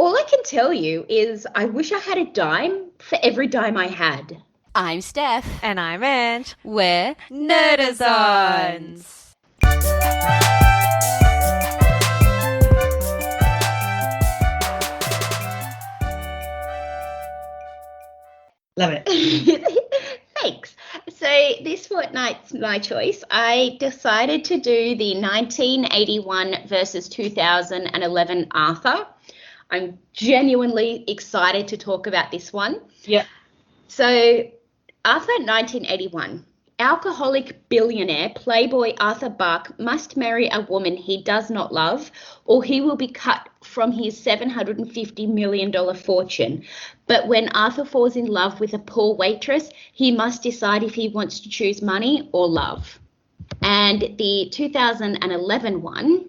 All I can tell you is I wish I had a dime for every dime I had. I'm Steph. And I'm Ange. We're Nerdazons. Love it. Thanks. So this fortnight's my choice. I decided to do the 1981 versus 2011 Arthur. I'm genuinely excited to talk about this one. Yeah. So Arthur 1981. Alcoholic billionaire playboy Arthur Buck must marry a woman he does not love, or he will be cut from his $750 million fortune. But when Arthur falls in love with a poor waitress, he must decide if he wants to choose money or love. And the 2011 one,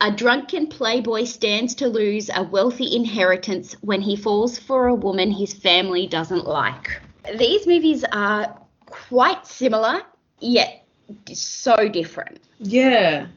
a drunken playboy stands to lose a wealthy inheritance when he falls for a woman his family doesn't like. These movies are quite similar, yet so different. Yeah.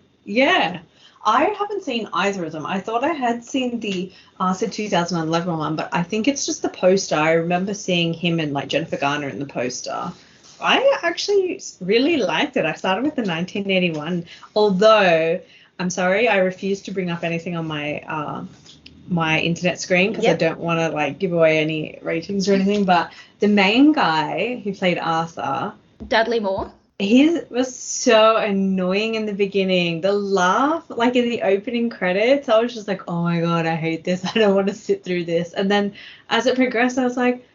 I haven't seen either of them. I thought I had seen the Arthur 2011 one, but I think it's just the poster. I remember seeing him and like Jennifer Garner in the poster. I actually really liked it. I started with the 1981, although I'm sorry, I refuse to bring up anything on my internet screen because I don't want to like give away any ratings or anything. But the main guy who played Arthur, Dudley Moore, he was so annoying in the beginning. The laugh, like in the opening credits, I was just like, oh my God, I hate this. I don't want to sit through this. And then as it progressed, I was like,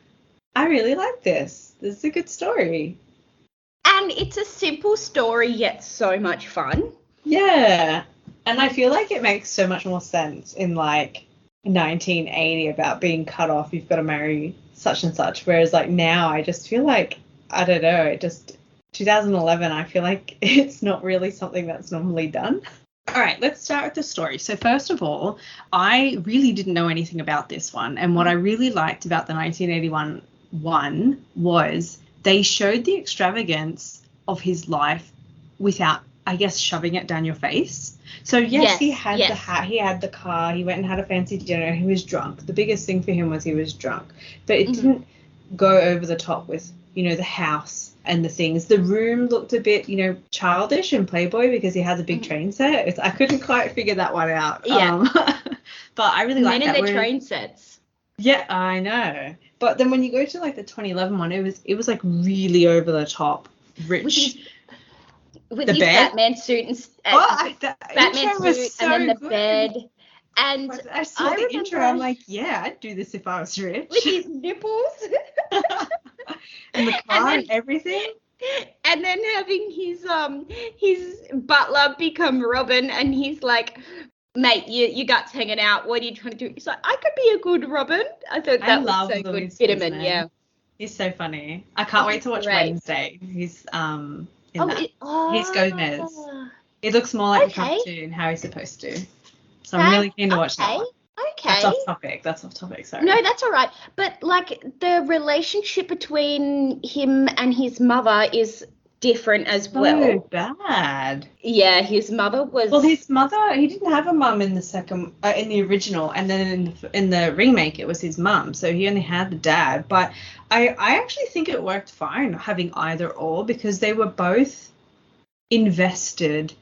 I really like this. This is a good story. And it's a simple story, yet so much fun. Yeah. And I feel like it makes so much more sense in like 1980 about being cut off. You've got to marry such and such. Whereas like now I just feel like, I don't know, it just 2011, I feel like it's not really something that's normally done. All right, let's start with the story. So first of all, I really didn't know anything about this one. And what I really liked about the 1981 one was they showed the extravagance of his life without, I guess, shoving it down your face. So yes, he had the hat, he had the car, he went and had a fancy dinner, he was drunk. The biggest thing for him was he was drunk. But it didn't go over the top with, you know, the house and the things. The room looked a bit, you know, childish and Playboy because he had the big train set. I couldn't quite figure that one out. Yeah. But I really liked that. Men in their train sets. Yeah, I know. But then when you go to like the 2011 one, it was like really over the top, rich. With the his bed? Batman suit and Batman suit so and then the good. bed. And I saw the intro. I'm like, yeah, I'd do this if I was rich. with his nipples. And the car and everything. And then having his butler become Robin, and he's like, mate, your gut's hanging out. What are you trying to do? He's like, I could be a good Robin. I thought that was so good. Vitamin, yeah. He's so funny. I can't wait to watch great. Wednesday. He's in that. He's Gomez. It looks more like the cartoon, how he's supposed to. So I'm really keen to watch that one. Okay. That's off topic, sorry. No, that's all right. But, like, the relationship between him and his mother is different as well. So bad. Yeah, his mother was... Well, his mother, he didn't have a mum in the in the original, and then in the remake it was his mum, so he only had the dad. But I actually think it worked fine having either or, because they were both invested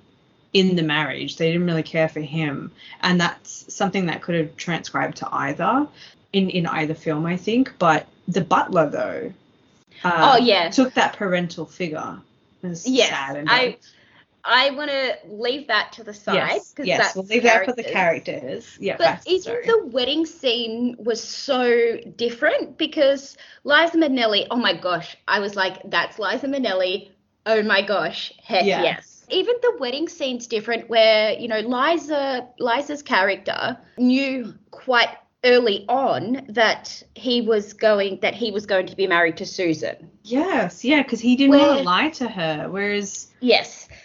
in the marriage. They didn't really care for him, and that's something that could have transcribed to either in either film, I think. But the butler though took that parental figure. It was sad and I want to leave that to the side. Yes, we'll leave that for the characters. Yeah, but even the wedding scene was so different because Liza Minnelli, oh my gosh, I was like, that's Liza Minnelli. Oh my gosh, heck yes. Even the wedding scene's different where, you know, Liza's character knew quite early on that he was going to be married to Susan. Yes, yeah, because he didn't want to lie to her, whereas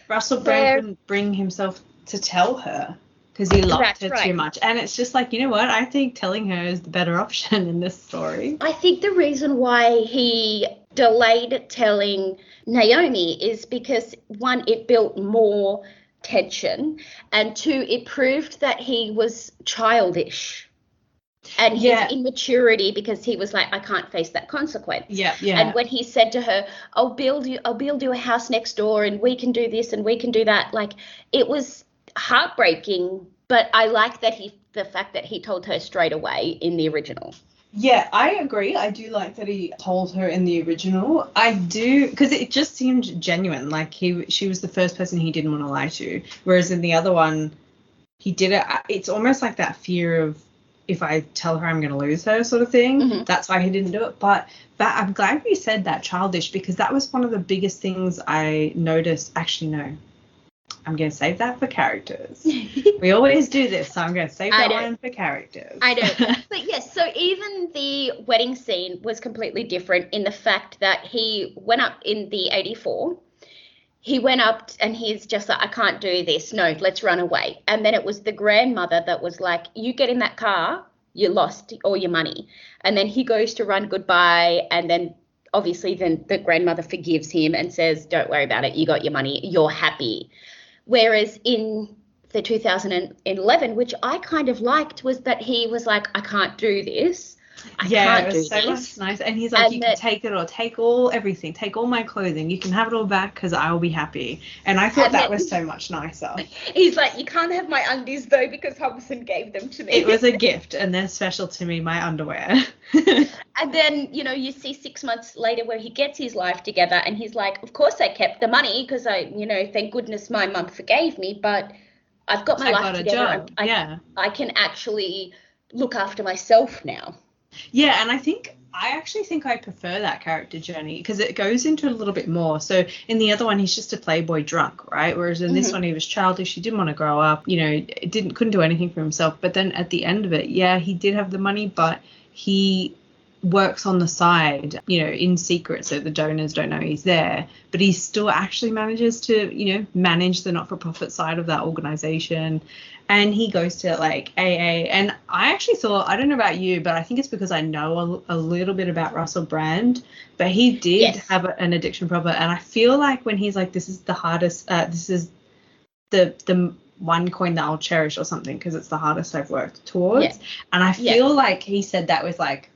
Russell Brand couldn't bring himself to tell her because he loved her too much. And it's just like, you know what, I think telling her is the better option in this story. I think the reason why he delayed telling Naomi is because, one, it built more tension, and two, it proved that he was childish. and his Yeah. immaturity, because he was like, I can't face that consequence. Yeah. Yeah. And when he said to her, I'll build you a house next door, and we can do this and we can do that, like, it was heartbreaking. But I like that the fact that he told her straight away in the original. Yeah, I agree. I do like that he told her in the original. I do, because it just seemed genuine. Like she was the first person he didn't want to lie to. Whereas in the other one, he did it. It's almost like that fear of, if I tell her I'm going to lose her sort of thing. Mm-hmm. That's why he didn't do it. But I'm glad you said that, childish, because that was one of the biggest things I noticed. Actually, no. I'm going to save that for characters. We always do this, so I'm going to save that one for characters. I know. But yes, so even the wedding scene was completely different in the fact that he went up in the 84. He went up and he's just like, I can't do this. No, let's run away. And then it was the grandmother that was like, you get in that car, you lost all your money. And then he goes to run goodbye, and then obviously then the grandmother forgives him and says, don't worry about it, you got your money, you're happy. Whereas in the 2011, which I kind of liked, was that he was like, I can't do this. I can't it was do so this. much nice. And he's like, you can take it or take everything, take all my clothing. You can have it all back because I'll be happy. And I thought that was so much nicer. He's like, you can't have my undies though because Hobson gave them to me. It was a gift, and they're special to me, my underwear. And then, you see 6 months later where he gets his life together and he's like, of course I kept the money because thank goodness my mum forgave me, but I've got my life together. I can actually look after myself now. Yeah, and I actually think I prefer that character journey because it goes into a little bit more. So in the other one, he's just a playboy drunk, right? Whereas in this one, he was childish. He didn't want to grow up. Couldn't do anything for himself. But then at the end of it, yeah, he did have the money, but he works on the side, in secret so the donors don't know he's there. But he still actually manages to, manage the not-for-profit side of that organization. And he goes to like AA. And I actually thought, I don't know about you, but I think it's because I know a little bit about Russell Brand, but he did have an addiction problem. And I feel like when he's like, this is the hardest, this is the one coin that I'll cherish or something because it's the hardest I've worked towards. Yeah. And I feel like he said that with like,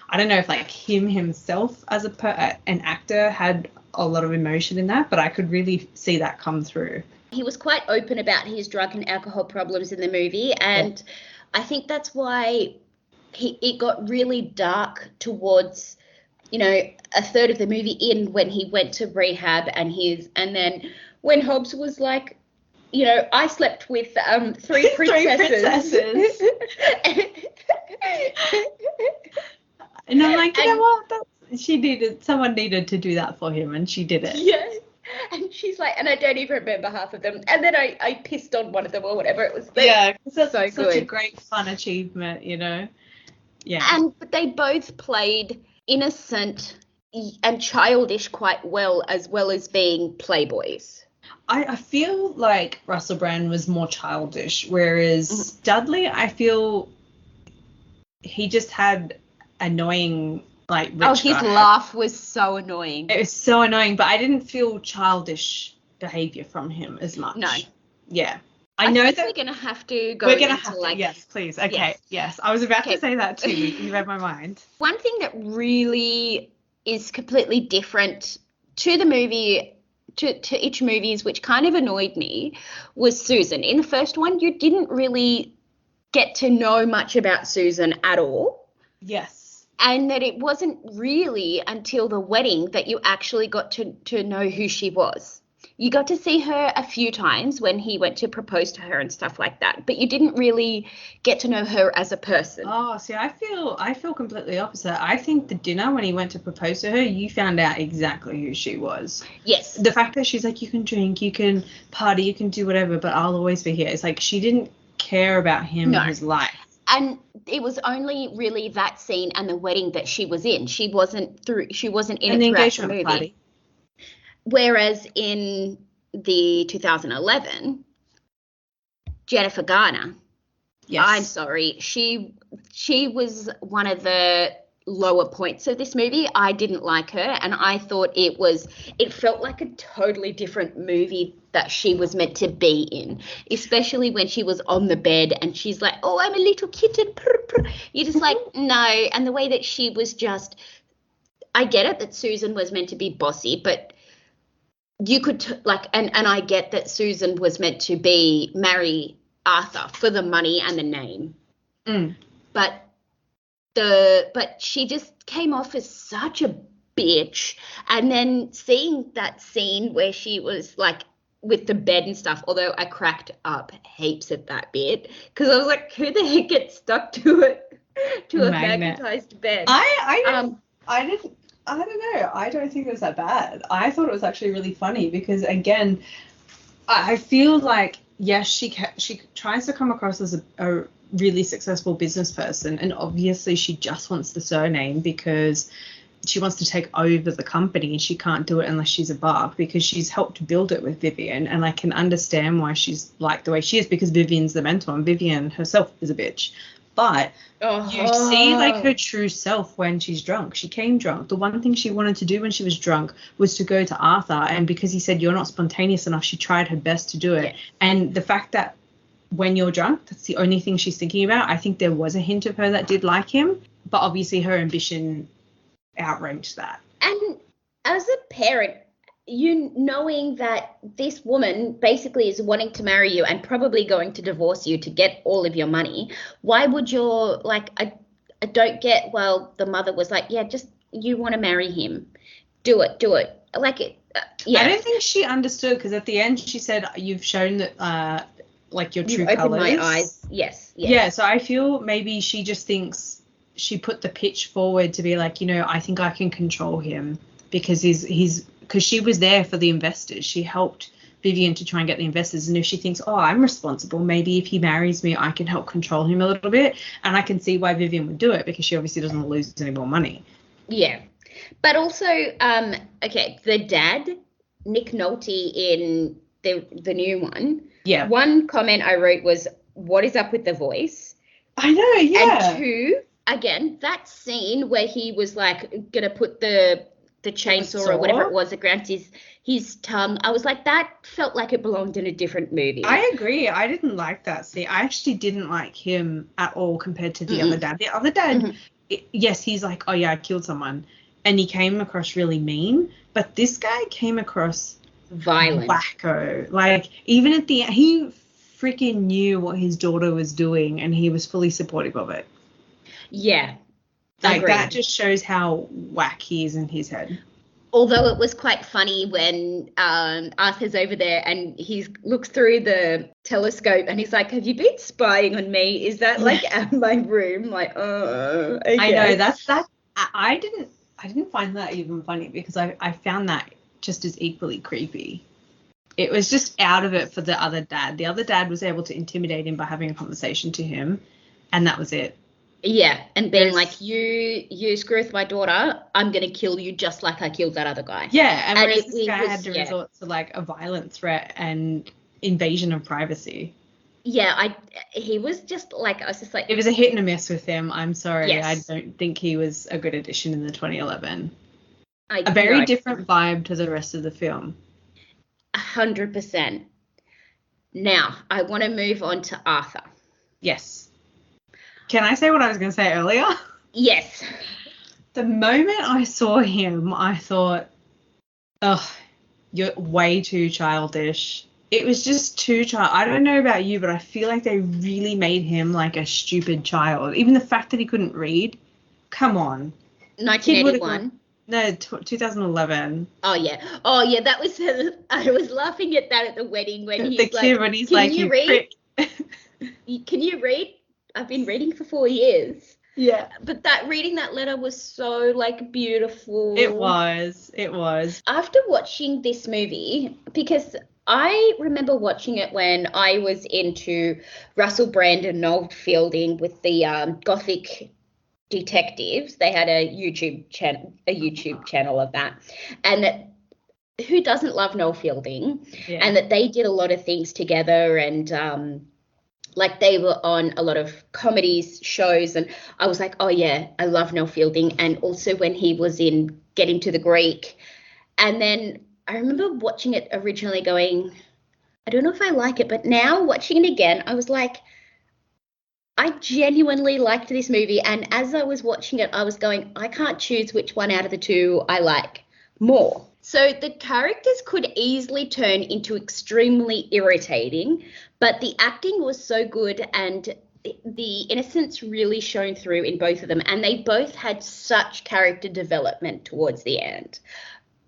I don't know if like him himself as an actor had a lot of emotion in that, but I could really see that come through. He was quite open about his drug and alcohol problems in the movie, and I think that's why it got really dark towards, a third of the movie in when he went to rehab and then when Hobbs was like, I slept with 3 princesses. And I'm like, someone needed to do that for him, and she did it. Yeah. And she's like, and I don't even remember half of them. And then I pissed on one of them or whatever it was. Yeah, because that's so such a great fun achievement, Yeah. But they both played innocent and childish quite well as being playboys. I feel like Russell Brand was more childish, whereas Dudley, I feel he just had annoying, like, rich his laugh was so annoying. It was so annoying, but I didn't feel childish behavior from him as much. No. Yeah. I know that we're going to have to go We're going to into have like... to, yes, please. Okay, yes. I was about to say that too. You read my mind. One thing that really is completely different to the movie, to each movies, which kind of annoyed me, was Susan. In the first one, you didn't really get to know much about Susan at all. Yes. And that it wasn't really until the wedding that you actually got to know who she was. You got to see her a few times when he went to propose to her and stuff like that, but you didn't really get to know her as a person. Oh, see, I feel completely opposite. I think the dinner when he went to propose to her, you found out exactly who she was. Yes. The fact that she's like, you can drink, you can party, you can do whatever, but I'll always be here. It's like she didn't care about him and his life. And it was only really that scene and the wedding that she was in. She wasn't in it throughout the movie. Party. Whereas in the 2011, Jennifer Garner, I'm sorry, she was one of the lower points of this movie. I didn't like her, and I thought it felt like a totally different movie that she was meant to be in, especially when she was on the bed and she's like, oh, I'm a little kitten. You're just like, no. And the way that she was just, I get it that Susan was meant to be bossy, but you could and I get that Susan was meant to marry Arthur for the money and the name. But she just came off as such a bitch. And then seeing that scene where she was like with the bed and stuff, although I cracked up heaps at that bit because I was like, who the heck gets stuck to a magnetized bed? I don't know. I don't think it was that bad. I thought it was actually really funny because, again, I feel like, yes, she tries to come across as a really successful business person, and obviously she just wants the surname because she wants to take over the company, and she can't do it unless she's above because she's helped build it with Vivian, and I can understand why she's like the way she is because Vivian's the mentor and Vivian herself is a bitch. But you see like her true self when she's drunk. She came drunk. The one thing she wanted to do when she was drunk was to go to Arthur, and because he said you're not spontaneous enough, she tried her best to do it. Yeah. And the fact that when you're drunk, that's the only thing she's thinking about. I think there was a hint of her that did like him, but obviously her ambition outranked that. And as a parent, you knowing that this woman basically is wanting to marry you and probably going to divorce you to get all of your money, why would your, like, I don't get, well, the mother was like, yeah, just, you want to marry him, do it. Like, yeah. I don't think she understood because at the end she said, you've shown that, like, your true colours. Opened my eyes, yes. Yeah, so I feel maybe she just thinks she put the pitch forward to be like, I think I can control him because because she was there for the investors. She helped Vivian to try and get the investors. And if she thinks, oh, I'm responsible, maybe if he marries me, I can help control him a little bit. And I can see why Vivian would do it because she obviously doesn't want to lose any more money. Yeah. But also, okay, the dad, Nick Nolte in the new one. Yeah. One comment I wrote was, what is up with the voice? I know, yeah. And two, again, that scene where he was like going to put the chainsaw or whatever it was against his tongue, I was like, that felt like it belonged in a different movie. I agree. I didn't like that scene. I actually didn't like him at all compared to the other dad. The other dad, yes, he's like, oh yeah, I killed someone, and he came across really mean, but this guy came across violent, wacko. Like, even at the end, he freaking knew what his daughter was doing and he was fully supportive of it. Yeah. Like, agreed. that just shows how whack he is in his head. Although it was quite funny when Arthur's over there and he looks through the telescope and he's like, have you been spying on me? Is that like at my room? Like, okay. I know, that's I didn't find that even funny because I found that just as equally creepy. It was just out of it for the other dad. The other dad was able to intimidate him by having a conversation to him, and that was it. Yeah, and being like, you screw with my daughter, I'm going to kill you just like I killed that other guy. Yeah, and whereas this guy had to resort to, like, a violent threat and invasion of privacy. Yeah, he was just like, I was just like... It was a hit and a miss with him. I'm sorry. Yes. I don't think he was a good addition in the 2011. A very different vibe to the rest of the film. 100%. Now, I want to move on to Arthur. Yes. Can I say what I was going to say earlier? Yes. The moment I saw him, I thought, oh, you're way too childish. It was just too I don't know about you, but I feel like they really made him like a stupid child. Even the fact that he couldn't read. Come on. 1981. No, 2011. Oh yeah, that was. I was laughing at that at the wedding when he's the kid when he's like, you read? Can you read? I've been reading for 4 years. Yeah. But reading that letter was so, like, beautiful. It was. After watching this movie, because I remember watching it when I was into Russell Brand and Noel Fielding with the Gothic detectives. They had a YouTube channel of that. And that, who doesn't love Noel Fielding? Yeah. And that they did a lot of things together, and Like they were on a lot of comedies, shows, and I was like, oh yeah, I love Noel Fielding. And also when he was in Getting to the Greek. And then I remember watching it originally going, I don't know if I like it, but now watching it again, I was like, I genuinely liked this movie. And as I was watching it, I was going, I can't choose which one out of the two I like more. So the characters could easily turn into extremely irritating, but the acting was so good and the innocence really shone through in both of them. And they both had such character development towards the end.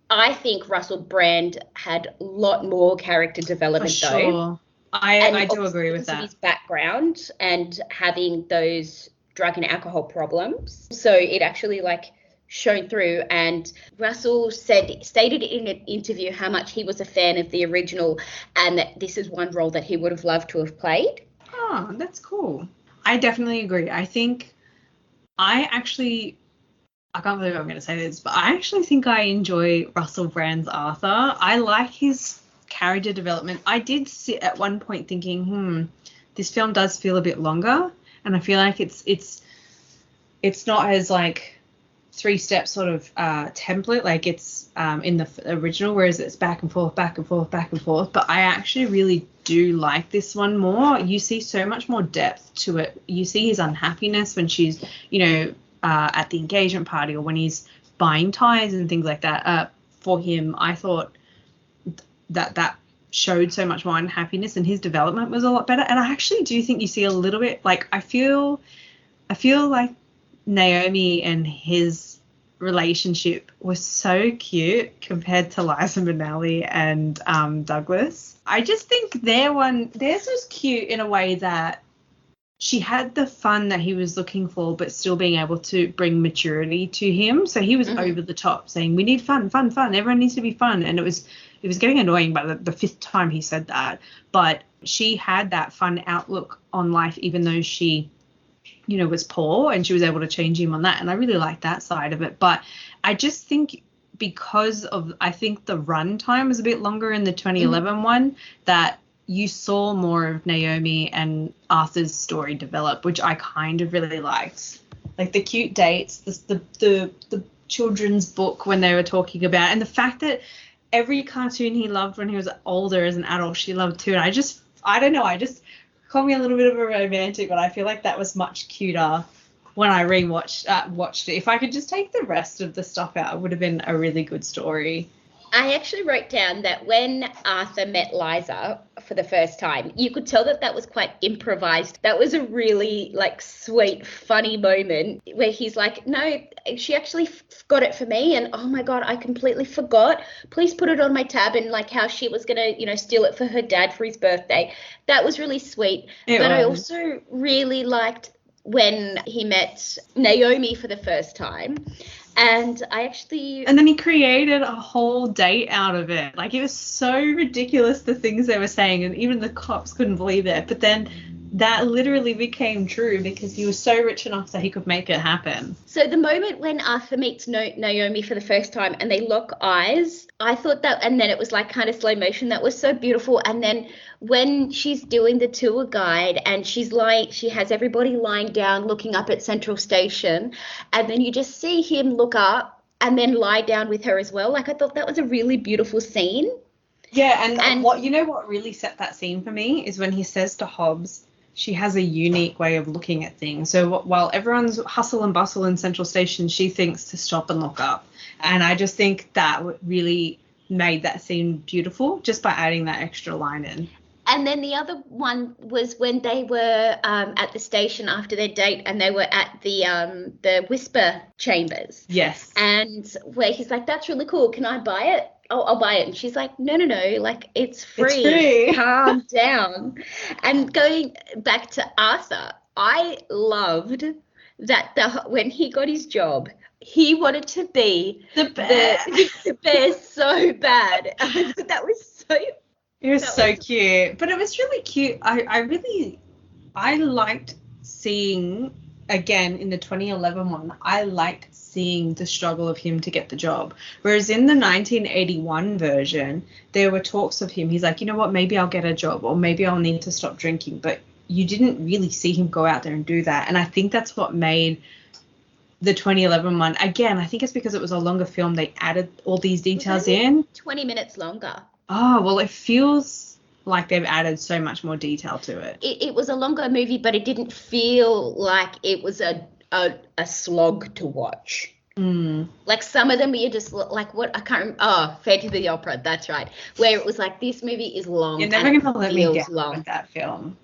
I think Russell Brand had a lot more character development, For sure. though. I do agree with that. His background and having those drug and alcohol problems. So it actually like shone through. And Russell stated in an interview how much he was a fan of the original and that this is one role that he would have loved to have played. Oh, that's cool. I definitely agree. I think I can't believe I'm going to say this, but I actually think I enjoy Russell Brand's Arthur. I like his character development. I did sit at one point thinking, this film does feel a bit longer, and I feel like it's not as like 3-step sort of template like it's in the original, whereas it's back and forth, back and forth, back and forth. But I actually really do like this one more. You see so much more depth to it. You see his unhappiness when she's, at the engagement party, or when he's buying ties and things like that. For him, I thought that showed so much more unhappiness, and his development was a lot better. And I actually do think you see a little bit, like, I feel like Naomi and his relationship was so cute compared to Liza Minnelli and Douglas. I just think theirs was cute in a way that she had the fun that he was looking for, but still being able to bring maturity to him. So he was over the top, saying, we need fun. Everyone needs to be fun. And it was getting annoying by the fifth time he said that. But she had that fun outlook on life, even though she, was poor, and she was able to change him on that. And I really like that side of it. But I just think I think the run time was a bit longer in the 2011 one, that you saw more of Naomi and Arthur's story develop, which I kind of really liked. Like the cute dates, the children's book when they were talking about, and the fact that every cartoon he loved when he was older as an adult, she loved too. And I don't know, I just call me a little bit of a romantic, but I feel like that was much cuter when I watched it. If I could just take the rest of the stuff out, it would have been a really good story. I actually wrote down that when Arthur met Liza for the first time, you could tell that was quite improvised. That was a really sweet, funny moment where he's like, no, she actually got it for me. And oh my God, I completely forgot. Please put it on my tab. And how she was going to, steal it for her dad for his birthday. That was really sweet. I also really liked when he met Naomi for the first time. And then he created a whole date out of it. It was so ridiculous, the things they were saying, and even the cops couldn't believe it. But then that literally became true because he was so rich enough that he could make it happen. So the moment when Arthur meets Naomi for the first time and they lock eyes, I thought that, and then it was kind of slow motion, that was so beautiful. And then when she's doing the tour guide and she has everybody lying down looking up at Central Station, and then you just see him look up and then lie down with her as well. I thought that was a really beautiful scene. Yeah, and what really set that scene for me is when he says to Hobbs, she has a unique way of looking at things. So while everyone's hustle and bustle in Central Station, she thinks to stop and look up. And I just think that really made that scene beautiful just by adding that extra line in. And then the other one was when they were at the station after their date, and they were at the Whisper Chambers. Yes. And where he's like, that's really cool. Can I buy it? Oh, I'll buy it. And she's like, no, it's free. It's free. Calm down. And going back to Arthur, I loved that when he got his job, he wanted to be the bear. The bear so bad. That was so... It was so cute. But it was really cute. I liked seeing, again, in the 2011 one, I liked seeing the struggle of him to get the job. Whereas in the 1981 version, there were talks of him. He's like, you know what, maybe I'll get a job, or maybe I'll need to stop drinking. But you didn't really see him go out there and do that. And I think that's what made the 2011 one, again, I think it's because it was a longer film, they added all these details in. 20 minutes longer. Oh, well, it feels like they've added so much more detail to it. It was a longer movie, but it didn't feel like it was a slog to watch. Like some of them you're just like, what? I can't remember. Oh, Phantom of the Opera, that's right. Where it was like, this movie is long. You're never going to let me get with that film.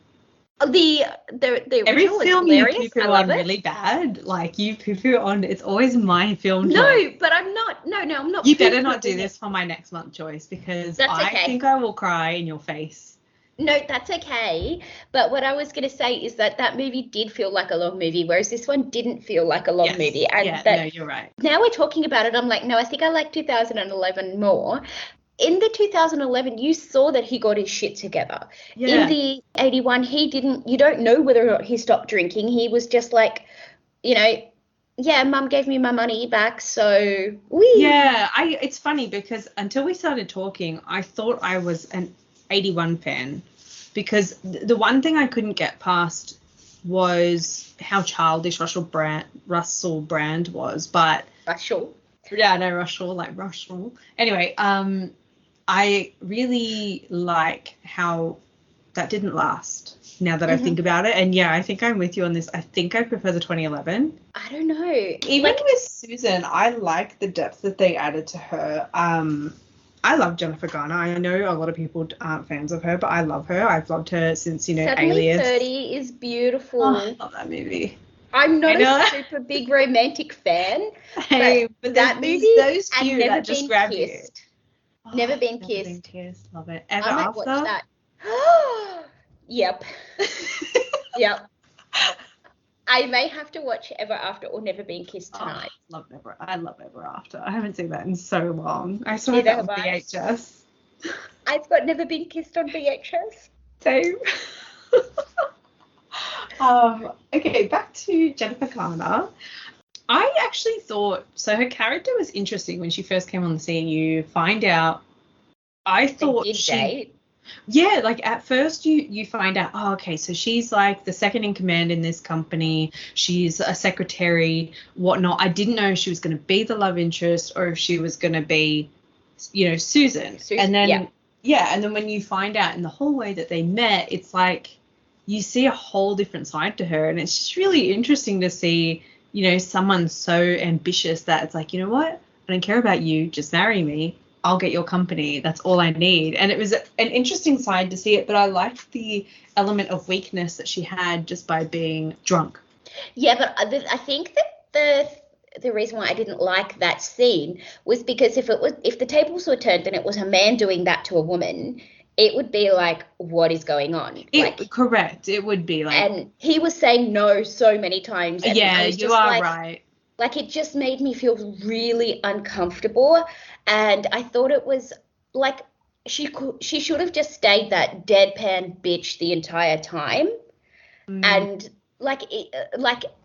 The every original film is you hilarious. poo-poo on really bad. Like you poo-poo on, it's always my film choice. No, but I'm not. No, I'm not. You better not do this for my next month choice, because That's I okay. think I will cry in your face. No, that's okay. But what I was going to say is that movie did feel like a long movie, whereas this one didn't feel like a long movie. And no, you're right. Now we're talking about it, I'm like, no, I think I like 2011 more. In the 2011, you saw that he got his shit together. Yeah. In the 81, he didn't. You don't know whether or not he stopped drinking. He was just like, you know, yeah, Mum gave me my money back, so wee. Yeah, it's funny because until we started talking, I thought I was an 81 fan, because the one thing I couldn't get past was how childish Russell Brand was. But Russell. Yeah, no, Russell. Anyway, I really like how that didn't last, now that I think about it. And yeah, I think I'm with you on this. I think I prefer the 2011. I don't know. Even with Susan, I like the depth that they added to her. I love Jennifer Garner. I know a lot of people aren't fans of her, but I love her. I've loved her since, Suddenly Alias. 30 is beautiful. Oh, I love that movie. I'm not a super big romantic fan. Hey, but that movie, those I've few never that just been grab kissed. you. Never been Never kissed. Been Kissed. Love it. Ever I might After? watch that. Yep. Yep. I may have to watch Ever After or Never Been Kissed tonight. I love Ever After. I haven't seen that in so long. I saw Neither that on have I. VHS. I've got Never Been Kissed on VHS. Same. Okay, back to Jennifer Garner. I actually thought, so her character was interesting when she first came on the scene. You find out, I thought yeah, like at first you find out, oh, okay, so she's like the second in command in this company. She's a secretary, whatnot. I didn't know if she was going to be the love interest or if she was going to be, Susan. And then, and then when you find out in the hallway that they met, it's like you see a whole different side to her. And it's just really interesting to see, someone so ambitious that it's like, you know what? I don't care about you. Just marry me. I'll get your company. That's all I need. And it was an interesting side to see it, but I liked the element of weakness that she had just by being drunk. Yeah, but I think that the reason why I didn't like that scene was because if the tables were turned and it was a man doing that to a woman, it would be like, what is going on? Correct. It would be like. And he was saying no so many times. And yeah, you are right. Like, it just made me feel really uncomfortable. And I thought it was like she should have just stayed that deadpan bitch the entire time. And like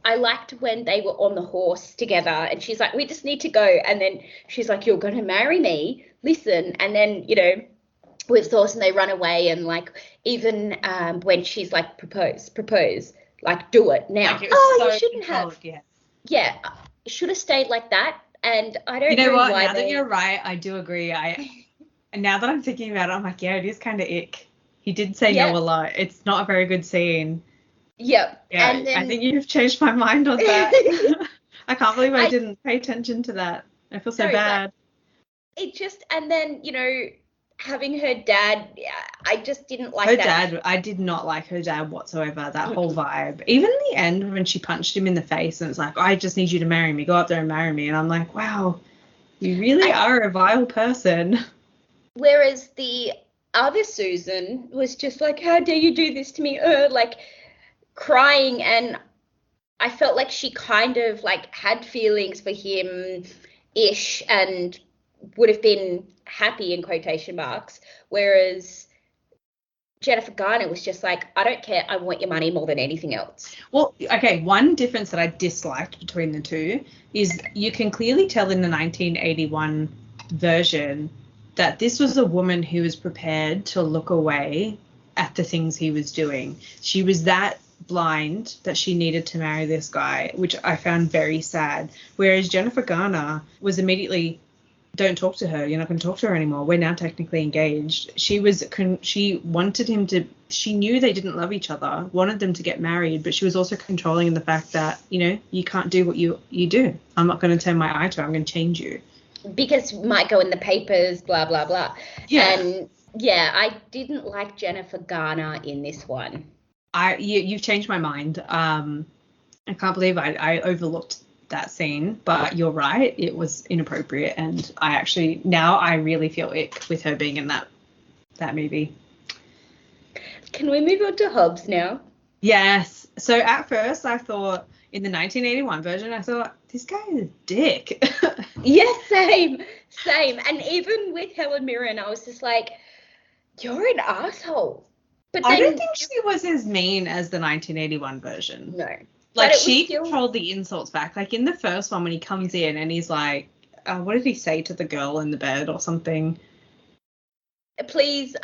I liked when they were on the horse together and she's like, we just need to go. And then she's like, you're going to marry me? Listen. And then, with Thorson and they run away. And like, even when she's like, propose, like, do it now. Like, it was you shouldn't have. Yeah, should have stayed like that. And I don't know what? why now that you're right, I do agree. And now that I'm thinking about it, I'm like, yeah, it is kind of ick. He did say no a lot. It's not a very good scene. Yep. Yeah, and then, I think you've changed my mind on that. I can't believe I didn't pay attention to that. I feel so bad. It just, and then, having her dad, I just didn't like her that. dad. I did not like her dad whatsoever, that whole vibe. Even in the end when she punched him in the face and it's like, I just need you to marry me. Go up there and marry me. And I'm like, wow, you really are a vile person. Whereas the other Susan was just like, how dare you do this to me? Like crying. And I felt like she kind of like had feelings for him-ish and would have been happy in quotation marks, whereas Jennifer Garner was just like, I don't care, I want your money more than anything else. Well, okay, one difference that I disliked between the two is you can clearly tell in the 1981 version that this was a woman who was prepared to look away at the things he was doing. She was that blind that she needed to marry this guy, which I found very sad. Whereas Jennifer Garner was immediately, don't talk to her. You're not going to talk to her anymore. We're now technically engaged. She wanted him to, she knew they didn't love each other, wanted them to get married, but she was also controlling in the fact that, you know, you can't do what you do. I'm not going to turn my eye to it. I'm going to change you. Because it might go in the papers, blah, blah, blah. Yeah. And yeah, I didn't like Jennifer Garner in this one. You've changed my mind. I can't believe I overlooked that scene, but you're right, it was inappropriate, and I really feel ick with her being in that movie. Can we move on to Hobbs now? Yes. So at first I thought, in the 1981 version, I thought, this guy is a dick. Yeah, same. And even with Helen Mirren, I was just like, you're an asshole. But then, I don't think she was as mean as the 1981 version. No. Like, she controlled the insults back. Like, in the first one, when he comes in and he's like, what did he say to the girl in the bed or something? Please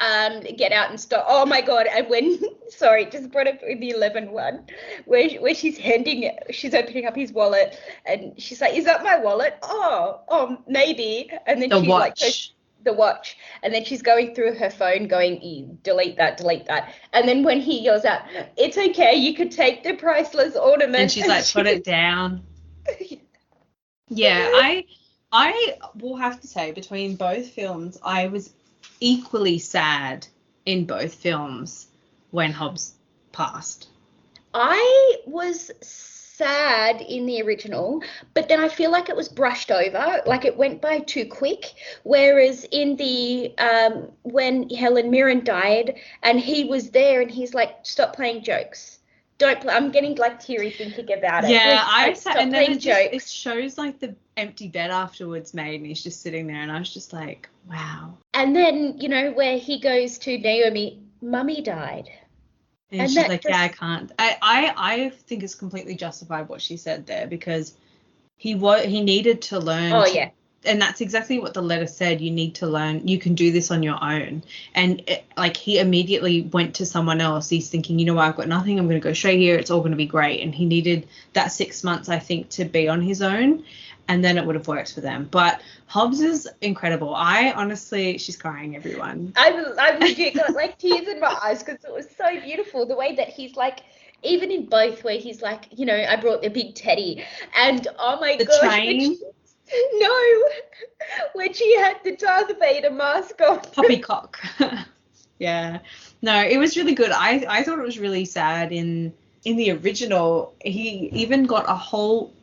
get out and stop. Oh, my God. And when, sorry, just brought up the 11 one, where she's opening up his wallet, and she's like, is that my wallet? Oh, maybe. And then she watch. Like, the watch, and then she's going through her phone going, delete that, and then when he yells out, it's okay, you could take the priceless ornament, and she's like, put it down. Yeah, I will have to say, between both films, I was equally sad in both films when Hobbs passed. I was sad in the original, but then I feel like it was brushed over, like it went by too quick, whereas in the when Helen Mirren died and he was there and he's like, stop playing jokes, I'm getting like teary thinking about it. Yeah, stop and then jokes. It shows like the empty bed afterwards made, and he's just sitting there, and I was just like, wow. And then, you know, where he goes to Naomi, Mummy died. And she's like, yeah, I can't. I think it's completely justified what she said there, because he needed to learn. Oh, yeah. And that's exactly what the letter said. You need to learn. You can do this on your own. And he immediately went to someone else. He's thinking, you know what, I've got nothing. I'm going to go straight here. It's all going to be great. And he needed that 6 months, I think, to be on his own. And then it would have worked for them. But Hobbs is incredible. She's crying, everyone. I legit got like tears in my eyes because it was so beautiful. The way that he's like, even in both, where he's like, you know, I brought the big teddy. And oh my gosh. The train? When she had the Darth Vader mask on. Poppycock. Yeah. No, it was really good. I thought it was really sad in the original. He even got a whole,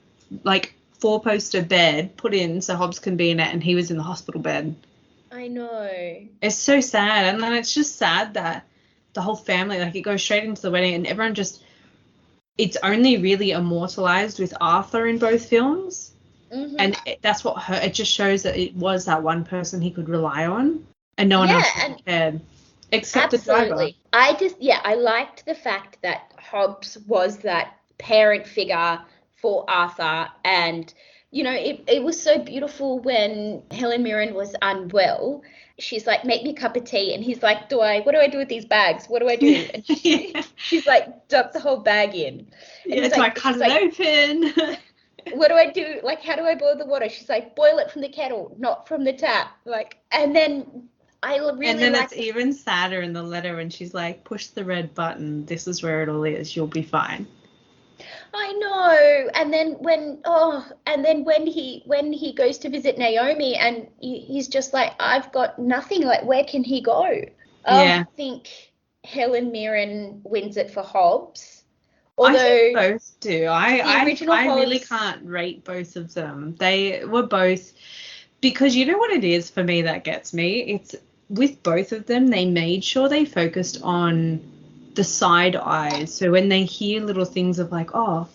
like, 4-poster bed put in so Hobbs can be in it, and he was in the hospital bed. I know. It's so sad. And then it's just sad that the whole family, like, it goes straight into the wedding, and everyone just, it's only really immortalized with Arthur in both films. Mm-hmm. And that's what it just shows that it was that one person he could rely on, and no one else cared except absolutely. the driver. I liked the fact that Hobbs was that parent figure for Arthur, and you know, it was so beautiful when Helen Mirren was unwell. She's like, make me a cup of tea, and he's like, what do I do with these bags? What do I do? And she's like, dump the whole bag in. And I cut it open. What do I do? Like, how do I boil the water? She's like, boil it from the kettle, not from the tap. Like, and then it's even sadder in the letter when she's like, push the red button. This is where it all is. You'll be fine. I know. And then when he goes to visit Naomi, and he's just like, I've got nothing. Like, where can he go? Yeah. I think Helen Mirren wins it for Hobbs. Although I think both do. I Hobbs, really can't rate both of them. They were both, because you know what it is for me that gets me? It's with both of them, they made sure they focused on the side eyes. So when they hear little things of like, oh,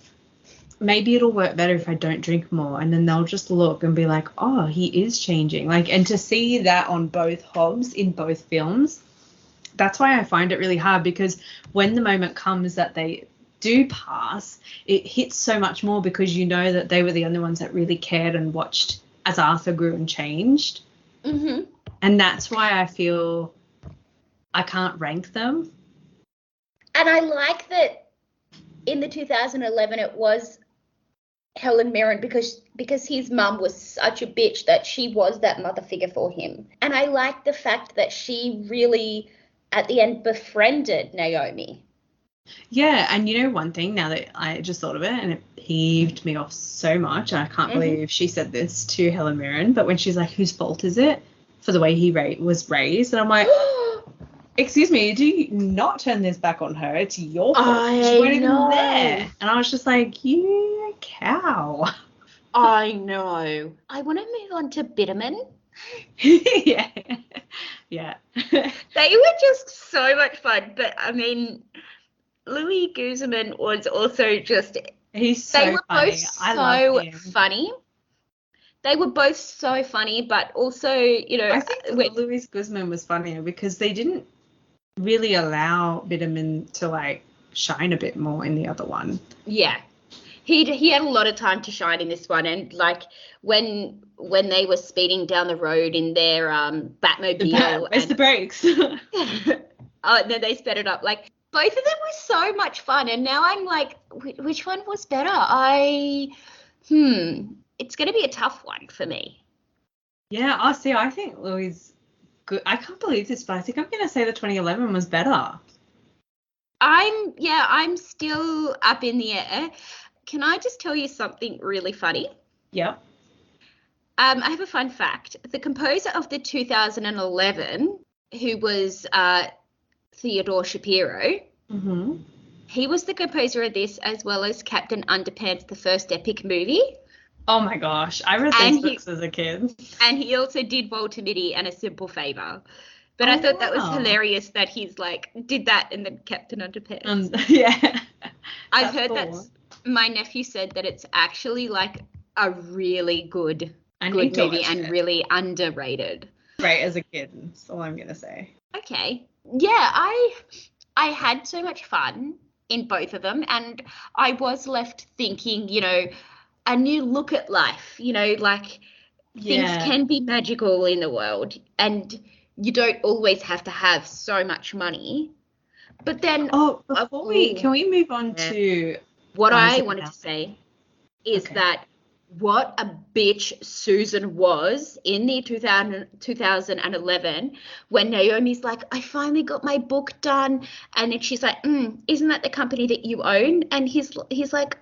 maybe it'll work better if I don't drink more, and then they'll just look and be like, oh, he is changing. Like, and to see that on both Hobbs in both films, that's why I find it really hard, because when the moment comes that they do pass, it hits so much more, because you know that they were the only ones that really cared and watched as Arthur grew and changed. Mm-hmm. And that's why I feel I can't rank them. And I like that in the 2011 it was Helen Mirren because his mum was such a bitch that she was that mother figure for him. And I like the fact that she really, at the end, befriended Naomi. Yeah, and you know one thing, now that I just thought of it, and it peeved me off so much, and I can't believe she said this to Helen Mirren, but when she's like, whose fault is it for the way he was raised? And I'm like, excuse me, do you not turn this back on her? It's your fault. She weren't even there. And I was just like, you cow. I know. I want to move on to Bitterman. Yeah. Yeah. They were just so much fun. But, I mean, Louis Guzman was also just... He's so they were funny. both I love him. funny. They were both so funny, but also, you know... I think Louis Guzman was funnier because they didn't really allow Bitterman to, like, shine a bit more in the other one. Yeah. He had a lot of time to shine in this one, and like when they were speeding down the road in their Batmobile, where's the brakes? Oh, and then they sped it up. Like both of them were so much fun, and now I'm like, which one was better? It's gonna be a tough one for me. Yeah, I think Louis good. I can't believe this, but I think I'm gonna say the 2011 was better. I'm still up in the air. Can I just tell you something really funny? Yep. I have a fun fact. The composer of the 2011, who was Theodore Shapiro, he was the composer of this as well as Captain Underpants, the first epic movie. Oh my gosh, I read those books as a kid. And he also did Walter Mitty and A Simple Favor. But I thought that was hilarious that he's like, did that and then Captain Underpants. Yeah. I've heard that. My nephew said that it's actually like a really good movie and really underrated. Right, as a kid, that's all I'm going to say. Okay. Yeah, I had so much fun in both of them, and I was left thinking, you know, a new look at life, you know, like things can be magical in the world and you don't always have to have so much money. But then can we move on to what I wanted to say is that what a bitch Susan was in the 2011 when Naomi's like, I finally got my book done. And then she's like, isn't that the company that you own? And he's like,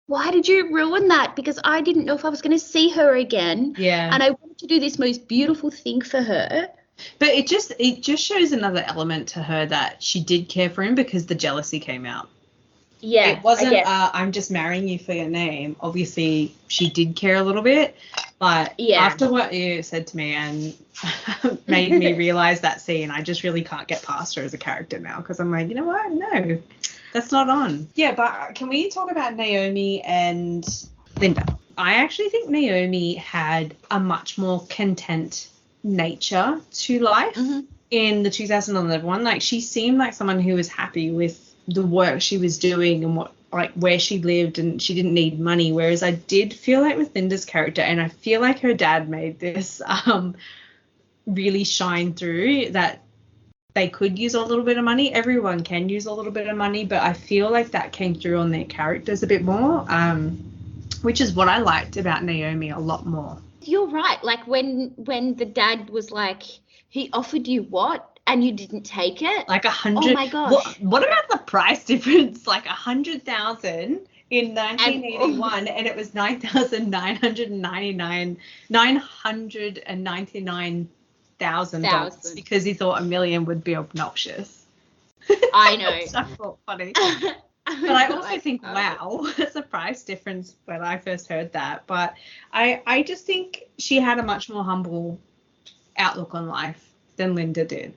why did you ruin that? Because I didn't know if I was going to see her again. Yeah. And I wanted to do this most beautiful thing for her. But it just shows another element to her that she did care for him because the jealousy came out. Yeah. It wasn't, I'm just marrying you for your name. Obviously, she did care a little bit. But after what you said to me and made me realize that scene, I just really can't get past her as a character now because I'm like, you know what? No, that's not on. Yeah, but can we talk about Naomi and Linda? I actually think Naomi had a much more content nature to life in the 2011 one. Like, she seemed like someone who was happy with the work she was doing and where she lived, and she didn't need money. Whereas I did feel like with Linda's character, and I feel like her dad made this really shine through, that they could use a little bit of money. Everyone can use a little bit of money, but I feel like that came through on their characters a bit more, which is what I liked about Naomi a lot more. You're right. Like when the dad was like, he offered you what? And you didn't take it? Like 100. Oh my gosh. What about the price difference? Like 100,000 in 1981, and it was $999,000 because he thought $1 million would be obnoxious. I know. Which I thought funny. But I also think, wow, that's a price difference when I first heard that. But I just think she had a much more humble outlook on life than Linda did.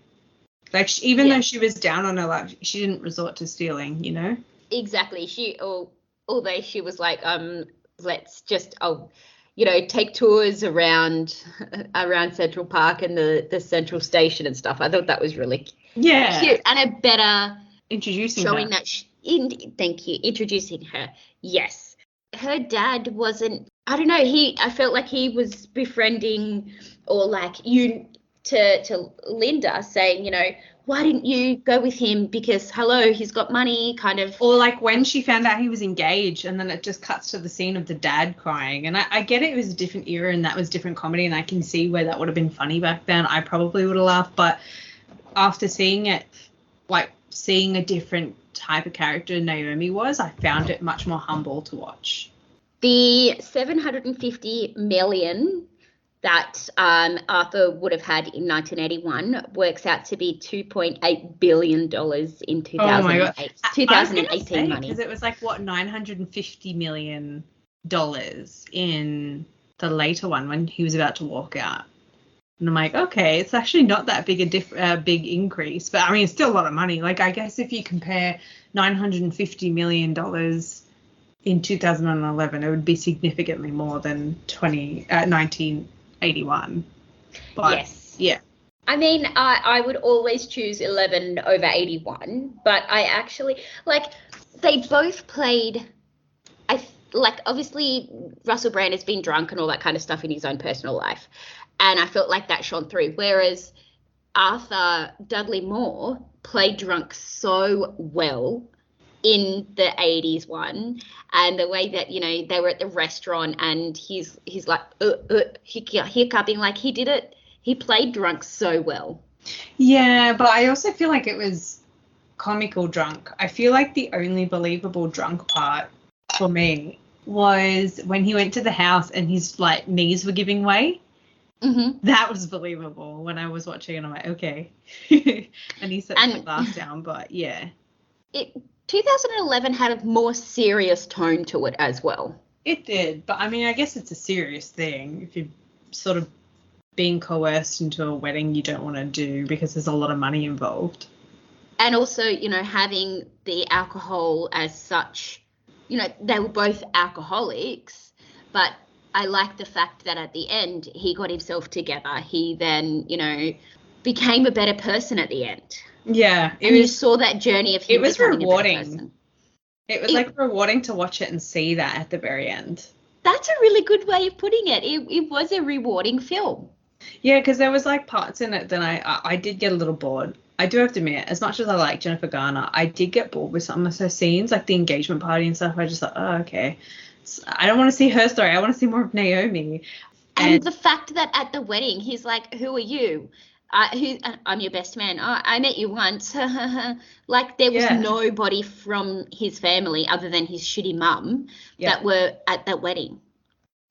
Like, even though she was down on her luck, she didn't resort to stealing, you know? Exactly. Although she was like, let's just, take tours around Central Park and the Central Station and stuff. I thought that was really cute and a better introducing showing her. That. Thank you, introducing her. Yes, her dad wasn't. I don't know. I felt like he was befriending or like to Linda saying, you know, why didn't you go with him? Because, hello, he's got money, kind of. Or like when she found out he was engaged, and then it just cuts to the scene of the dad crying. And I get it was a different era and that was different comedy, and I can see where that would have been funny back then. I probably would have laughed, but after seeing it, like seeing a different type of character Naomi was, I found it much more humble to watch. The $750 million that Arthur would have had in 1981 works out to be $2.8 billion in 2008, Oh my God. 2018 money. Because it was like, what, $950 million in the later one when he was about to walk out. And I'm like, okay, it's actually not that big big increase. But, I mean, it's still a lot of money. Like, I guess if you compare $950 million in 2011, it would be significantly more than 1981. But, yes. Yeah. I mean, I would always choose 11 over 81, but I actually, like, they both played, obviously Russell Brand has been drunk and all that kind of stuff in his own personal life, and I felt like that shone through, whereas Arthur Dudley Moore played drunk so well in the 80s one, and the way that, you know, they were at the restaurant and he's like hiccuping, like he did it. He played drunk so well. Yeah, but I also feel like it was comical drunk. I feel like the only believable drunk part for me was when he went to the house and his like knees were giving way. Mm-hmm. That was believable when I was watching, and I'm like, okay. And he set the glass down, but yeah. 2011 had a more serious tone to it as well. It did, but I mean, I guess it's a serious thing if you're sort of being coerced into a wedding you don't want to do because there's a lot of money involved. And also, you know, having the alcohol as such, you know, they were both alcoholics, but I like the fact that at the end he got himself together. He then, you know, became a better person at the end. Yeah, you saw that journey of him. It was rewarding. A better person. It was like rewarding to watch it and see that at the very end. That's a really good way of putting it. It was a rewarding film. Yeah, because there was like parts in it that I did get a little bored. I do have to admit, as much as I like Jennifer Garner, I did get bored with some of her scenes, like the engagement party and stuff. I just thought, oh, okay. I don't want to see her story. I want to see more of Naomi. And the fact that at the wedding, he's like, who are you? I'm your best man. Oh, I met you once. Like there was nobody from his family other than his shitty mum that were at that wedding.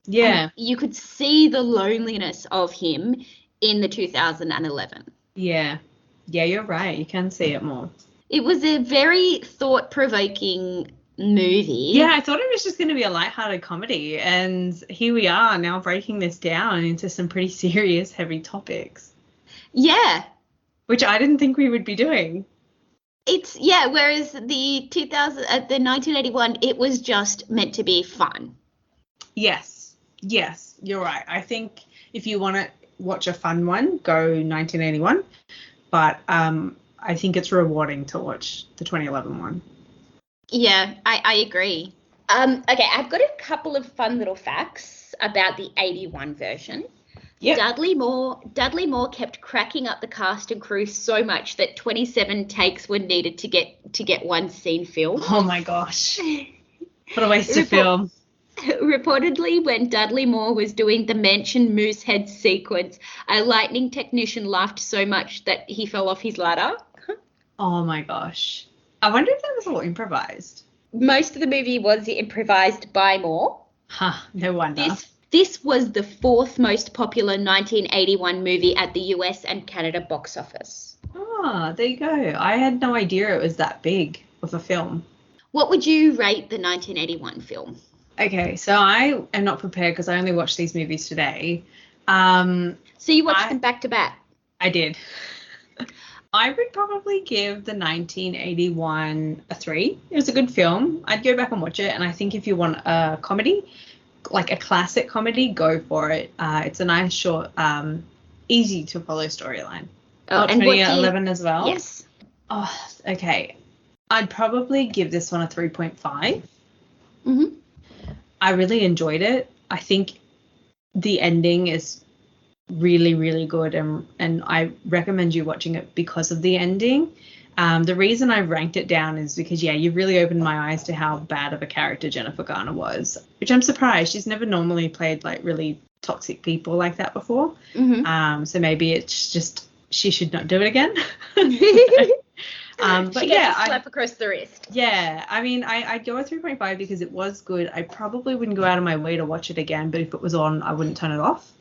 Yeah. And you could see the loneliness of him in the 2011. Yeah. Yeah, you're right. You can see it more. It was a very thought-provoking movie. Yeah, I thought it was just going to be a lighthearted comedy, and here we are now breaking this down into some pretty serious, heavy topics. Yeah. Which I didn't think we would be doing. Whereas the 1981, it was just meant to be fun. Yes, you're right. I think if you want to watch a fun one, go 1981. But I think it's rewarding to watch the 2011 one. Yeah, I agree. Okay, I've got a couple of fun little facts about the 81 version. Yep. Dudley Moore kept cracking up the cast and crew so much that 27 takes were needed to get one scene filmed. Oh my gosh. What a waste of film. Reportedly, when Dudley Moore was doing the mansion Moosehead sequence, a lighting technician laughed so much that he fell off his ladder. Oh my gosh. I wonder if that was all improvised. Most of the movie was improvised by Moore. No wonder. This was the fourth most popular 1981 movie at the US and Canada box office. Oh, there you go. I had no idea it was that big of a film. What would you rate the 1981 film? Okay, so I am not prepared because I only watched these movies today. So you watched them back to back? I did. I would probably give the 1981 a 3. It was a good film. I'd go back and watch it, and I think if you want a comedy, like a classic comedy, go for it. It's a nice, short, easy to follow storyline. Oh, and 2011 as well? Yes. Oh, okay. I'd probably give this one a 3.5. Mm-hmm. I really enjoyed it. I think the ending is really, really good, and I recommend you watching it because of the ending. The reason I ranked it down is because, yeah, you really opened my eyes to how bad of a character Jennifer Garner was, which I'm surprised. She's never normally played like really toxic people like that before. So maybe it's just she should not do it again. But she gets a slap across the wrist. Yeah, I mean, I'd go a 3.5 because it was good. I probably wouldn't go out of my way to watch it again, but if it was on, I wouldn't turn it off.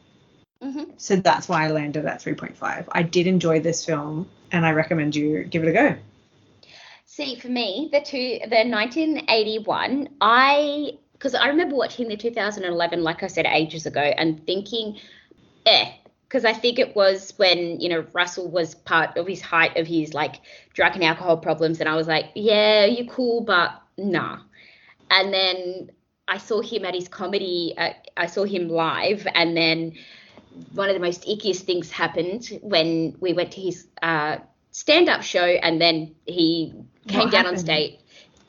So that's why I landed at 3.5. I did enjoy this film, and I recommend you give it a go. See, for me, the 1981, because I remember watching the 2011, like I said, ages ago, and thinking, because I think it was when, you know, Russell was part of his height of his like drug and alcohol problems, and I was like, yeah, you're cool, but nah. And then I saw him at his comedy, I saw him live, and then one of the most ickiest things happened when we went to his stand-up show, and then he came down on stage.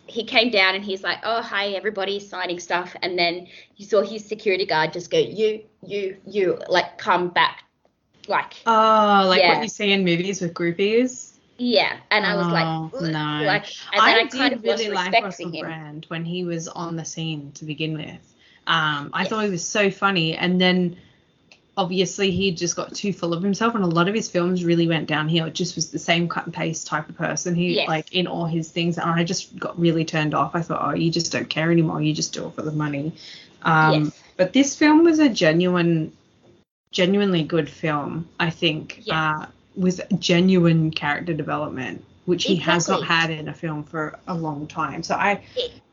He came down and he's like, oh, hi, everybody, signing stuff. And then you saw his security guard just go, you, like, come back. Like, what you see in movies with groupies. Yeah, and I was like, no. Like, and then I kind of really lost like respect Russell for him. Brand when he was on the scene to begin with. I thought he was so funny, and then obviously he just got too full of himself, and a lot of his films really went downhill. It just was the same cut and paste type of person. He like in all his things, and I just got really turned off. I thought, oh, you just don't care anymore. You just do it for the money. But this film was a genuinely good film, I think, with genuine character development, which he has not had in a film for a long time. So I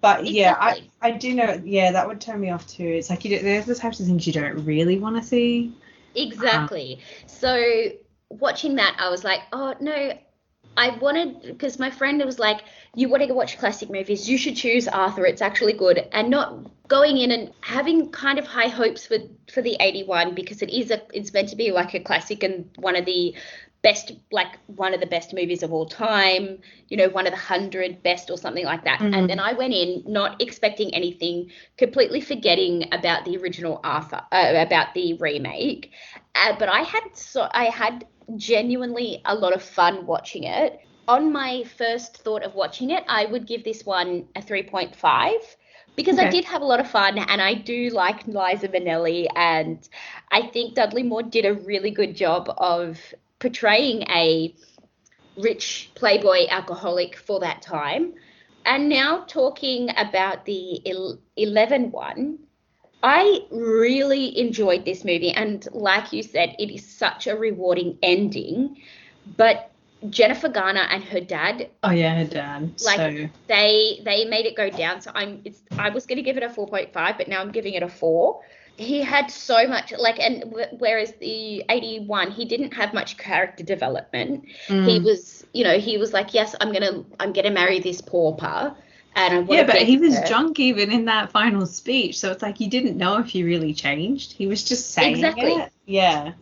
do know, that would turn me off too. It's like there's the types of things you don't really want to see. Exactly. So watching that, I was like, oh no, I wanted, because my friend was like, you want to go watch classic movies, you should choose Arthur, it's actually good, and not going in and having kind of high hopes for the 81, because it's meant to be like a classic and one of the best movies of all time, you know, one of the 100 best or something like that. And then I went in not expecting anything, completely forgetting about the original Arthur, about the remake, but I had genuinely a lot of fun watching it. On my first thought of watching it, I would give this one a 3.5 because I did have a lot of fun, and I do like Liza Minnelli, and I think Dudley Moore did a really good job of portraying a rich playboy alcoholic for that time. And now talking about the 11 one, I really enjoyed this movie, and like you said, it is such a rewarding ending. But Jennifer Garner and her dad, her dad, like they made it go down. So I was going to give it a 4.5, but now I'm giving it a 4. He had so much, like, and whereas the 81, he didn't have much character development. He was like, yes, I'm gonna marry this pauper. But he was drunk even in that final speech, so it's like you didn't know if he really changed. He was just saying it. Yeah.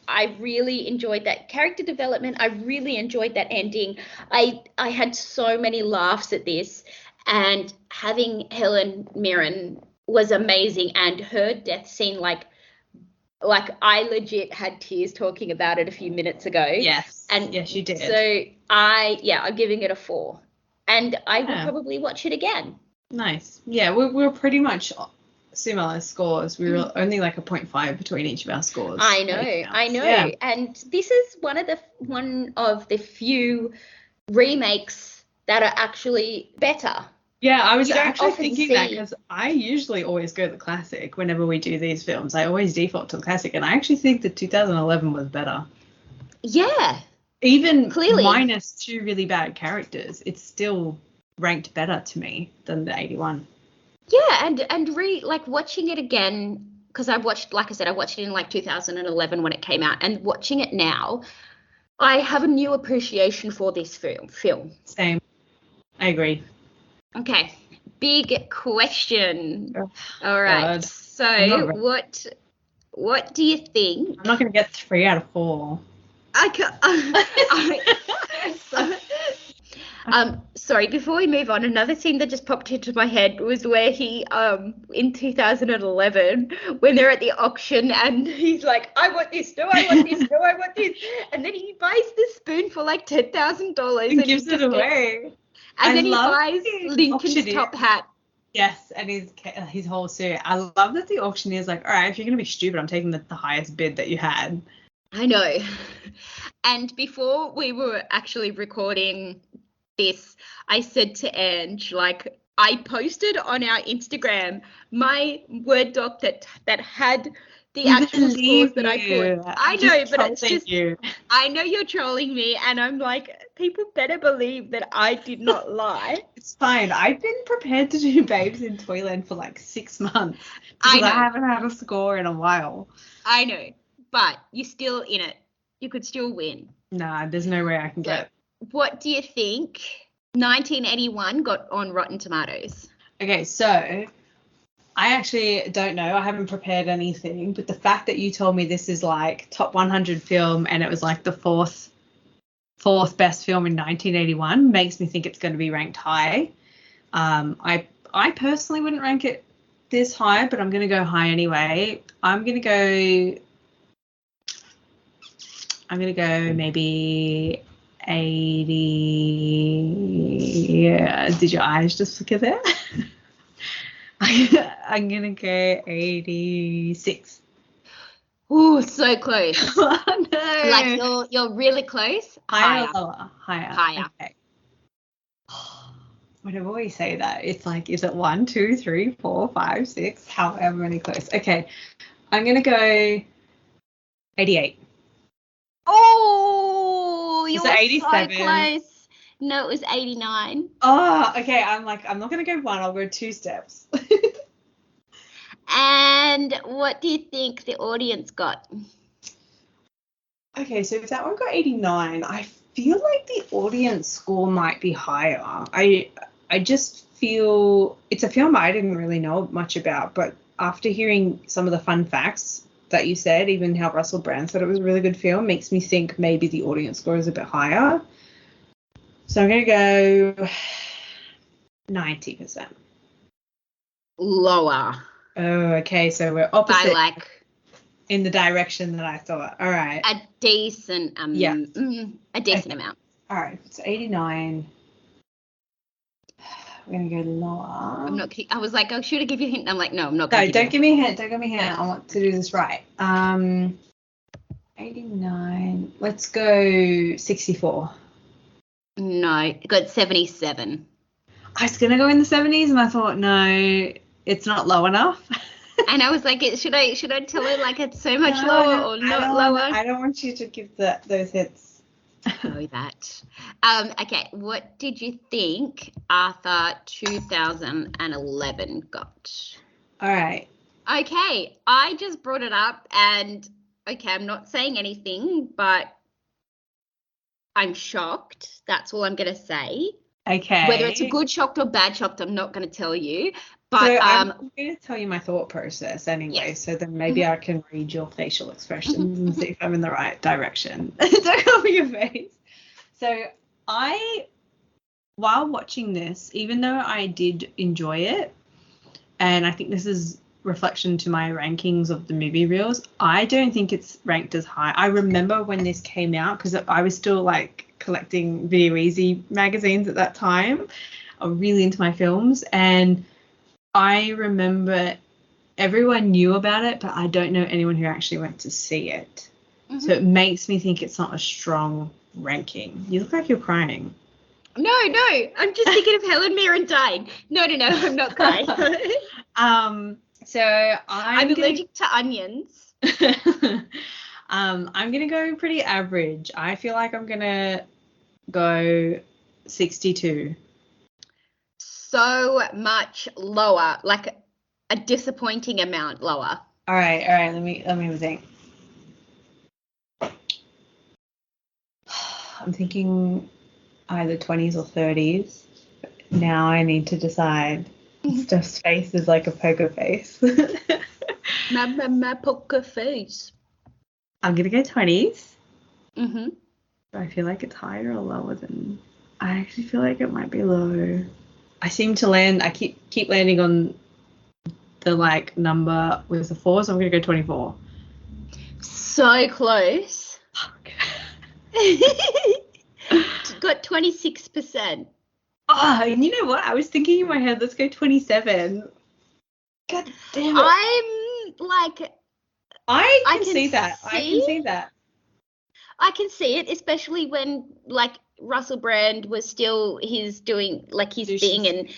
I really enjoyed that character development. I really enjoyed that ending. I had so many laughs at this, and having Helen Mirren was amazing, and her death scene, like I legit had tears talking about it a few minutes ago. Yes. And yes, you did. So I'm giving it a 4. And I will probably watch it again. Nice. Yeah, we're pretty much similar scores. We were only like a 0.5 between each of our scores. I know. Yeah. And this is one of the few remakes that are actually better. Yeah, I was actually thinking that because I usually always go the classic whenever we do these films. I always default to the classic, and I actually think the 2011 was better. Yeah. Even clearly minus 2 really bad characters, it's still ranked better to me than the 81. Yeah, and watching it again, because I watched it in like 2011 when it came out, and watching it now, I have a new appreciation for this film. Same. I agree. Okay, big question. Oh, all right. God. So what do you think? I'm not going to get 3 out of 4. Sorry, before we move on, another scene that just popped into my head was where he, in 2011, when they're at the auction and he's like, I want this, no, I want this, no, I want this. And then he buys this spoon for like $10,000 And gives it away. And then he buys Lincoln's top hat. Yes, and his whole suit. I love that the auctioneer's like, all right, if you're going to be stupid, I'm taking the highest bid that you had. I know. And before we were actually recording this, I said to Ange, like, I posted on our Instagram my Word doc that had the actual scores that I put. I know, but it's just, I know you're trolling me, and I'm like, people better believe that I did not lie. It's fine. I've been prepared to do Babes in Toyland for like 6 months. I haven't had a score in a while. I know, but you're still in it. You could still win. Nah, there's no way I can get it. What do you think 1981 got on Rotten Tomatoes? Okay, so I actually don't know. I haven't prepared anything, but the fact that you told me this is like top 100 film and it was like the fourth best film in 1981 makes me think it's going to be ranked high. I personally wouldn't rank it this high, but I'm going to go high anyway. I'm going to go maybe 80. Yeah, did your eyes just flicker there? I'm going to go 86. Ooh, so close. Oh, no. Like you're really close. Higher. Lower? Higher. Okay. Whenever we say that, it's like, is it 1, 2, 3, 4, 5, 6, however many close? Okay, I'm going to go 88. Oh, you were 87? so close. No, it was 89. Oh, okay. I'm not going to go 1. I'll go 2 steps. And what do you think the audience got? Okay, so if that one got 89, I feel like the audience score might be higher. I just feel it's a film I didn't really know much about, but after hearing some of the fun facts that you said, even how Russell Brand said it was a really good film, makes me think maybe the audience score is a bit higher. So I'm going to go 90%. Lower. Oh, okay. So we're opposite. By like in the direction that I thought. All right. A decent a decent amount. All right. It's 89. We're going to go lower. I was like, oh, should I give you a hint? I'm like, no, I'm not going to. No, don't give me a hint. Don't give me a hint. I want to do this right. 89. Let's go 64. No, it got 77. I was going to go in the 70s and I thought, no, it's not low enough. And I was like, should I tell her like it's so much lower or not lower? I don't want you to give those hits. Know that. Okay, what did you think Arthur 2011 got? All right. Okay, I just brought it up and okay, I'm not saying anything, but I'm shocked. That's all I'm going to say. Okay. Whether it's a good shocked or bad shocked, I'm not going to tell you. But so I'm going to tell you my thought process anyway, yes. So then maybe I can read your facial expressions and see if I'm in the right direction. Don't cover your face. So while watching this, even though I did enjoy it, and I think this is reflection to my rankings of the movie reels, I don't think it's ranked as high. I remember when this came out because I was still like collecting Video Easy magazines at that time. I was really into my films, and I remember everyone knew about it, but I don't know anyone who actually went to see it. Mm-hmm. So it makes me think it's not a strong ranking. You look like you're crying. No, I'm just thinking of Helen Mirren dying. No, I'm not crying. So I'm allergic to onions. I'm gonna go pretty average. I feel like I'm gonna go 62. So much lower, like a disappointing amount lower. All right. Let me think. I'm thinking either 20s or 30s. Now I need to decide. Steph's face is like a poker face. my poker face. I'm gonna go 20s. Mhm. I feel like it's higher or lower than I actually feel like it might be low. I keep landing on the like number with the 4, so I'm gonna go 24. So close. Got 26%. Oh, and you know what? I was thinking in my head, let's go 27. God damn it. I'm like, I I can can see that. I can see- see that. I can see it, especially when like Russell Brand was still doing like his Douchey. thing and